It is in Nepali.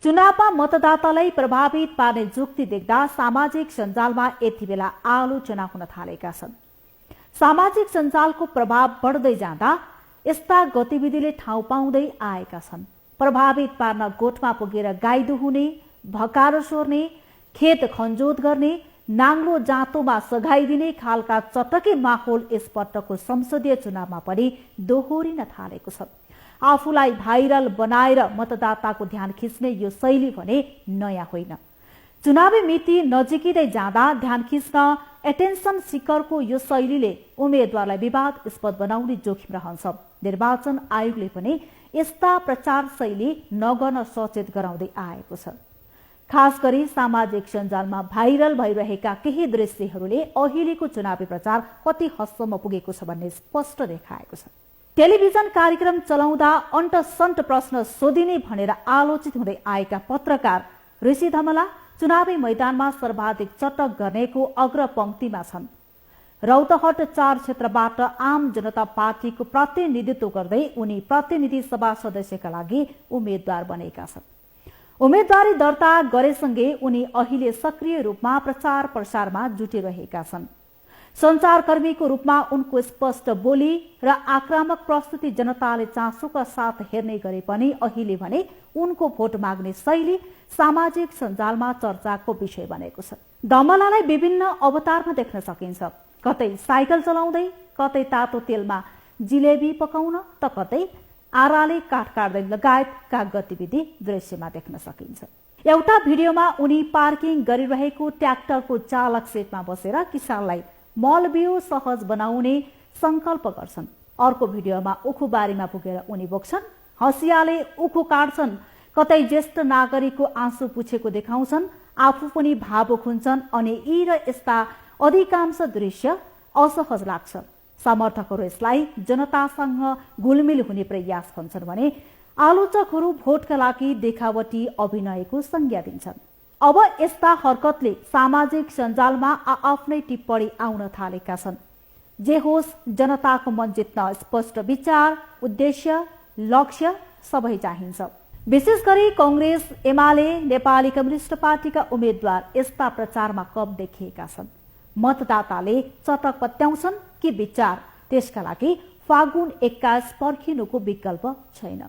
चुनावमा मतदातालाई प्रभावित पार्ने जुक्ति देख्दा सामाजिक सञ्जालमा यति बेला आलोचना हुन थालेका छन्। सामाजिक सञ्जालको प्रभाव बढ्दै जाँदा यस्ता गतिविधिले ठाउँ पाउँदै आएका छन्। प्रभावित पार्न गोठमा पुगेर गाई दुहुने, भकारो सोर्ने, खेत खनजोत गर्ने, नाङ्लो जाँतोमा सघाइदिने खालका चटके माहौल यसपटकको संसदीय चुनावमा पनि दोहोरिन थालेको छ। आफूलाई भाइरल बनाएर मतदाताको ध्यान खिच्ने यो शैली भने नयाँ होइन। चुनावी मिति नजिकिँदै जाँदा ध्यान खिच्न एटेन्सन सिकरको यो शैलीले उम्मेद्वारलाई विवादास्पद बनाउने जोखिम रहन्छ। निर्वाचन आयोगले पनि यस्ता प्रचार शैली नगर्न सचेत गराउँदै आएको छ। खास गरी सामाजिक सञ्जालमा भाइरल भइरहेका केही दृश्यहरूले अहिलेको चुनावी प्रचार कति हदसम्म पुगेको छ भन्ने स्पष्ट देखाएको छ। टेलिभिजन कार्यक्रम चलाउँदा अन्टसन्ट प्रश्न सोधिने भनेर आलोचित हुँदै आएका पत्रकार ऋषि धमला चुनावी मैदानमा सर्वाधिक चटक गर्नेको अग्रपंक्तिमा छन्। रौतहट 4 क्षेत्रबाट आम जनता पार्टीको प्रतिनिधित्व गर्दै उनी प्रतिनिधि सभा सदस्यका लागि उम्मेद्वार बनेका छन्। उम्मेदवारी दर्ता गरेसँगै उनी अहिले सक्रिय रूपमा प्रचार प्रसारमा जुटिरहेका छन्। सञ्चारकर्मीको रूपमा उनको स्पष्ट बोली र आक्रामक प्रस्तुति जनताले चासोका साथ हेर्ने गरे पनि अहिले भने उनको भोट माग्ने शैली सामाजिक सञ्जालमा चर्चाको विषय बनेको छ। धमलालाई विभिन्न अवतारमा देख्न सकिन्छ। कतै साइकल चलाउँदै, कतै तातो तेलमा जिलेबी पकाउन, त कतै आराले काठ काट्दै लगायतका गतिविधि दृश्यमा देख्न सकिन्छ। एउटा भिडियोमा उनी पार्किङ गरिरहेको ट्र्याक्टरको चालक सिटमा बसेर किसानलाई मलबिउ सहज बनाउने संकल्प गर्छन्। अर्को भिडियोमा उखुबारीमा पुगेर उनी बोक्छन्, हँसियाले उखु काट्छन्, कतै ज्येष्ठ नागरिकको आँसु पुछेको देखाउँछन्, आफू पनि भावुक हुन्छन् अनि यी र यस्ता अधिकांश दृश्य असहज लाग्छ। समर्थकहरू यसलाई जनतासँग घुलमिल हुने प्रयास भन्छन् भने आलोचकहरू भोटका लागि देखावटी अभिनयको संज्ञा दिन्छन्। अब यस्ता हरकतले सामाजिक सञ्जालमा आफ्नै टिप्पणी आउन थालेका छन्। जे होस्, जनताको मन जित्न स्पष्ट विचार, उद्देश्य, लक्ष्य सबै चाहिन्छ। विशेष गरी कांग्रेस, एमाले, नेपाली कम्युनिस्ट पार्टीका उम्मेद्वार यस्ता प्रचारमा कम देखिएका छन्। मतदाताले चटक पत्याउँछन् कि विचार, त्यसका लागि फागुन 21 पर्खिनुको विकल्प छैन।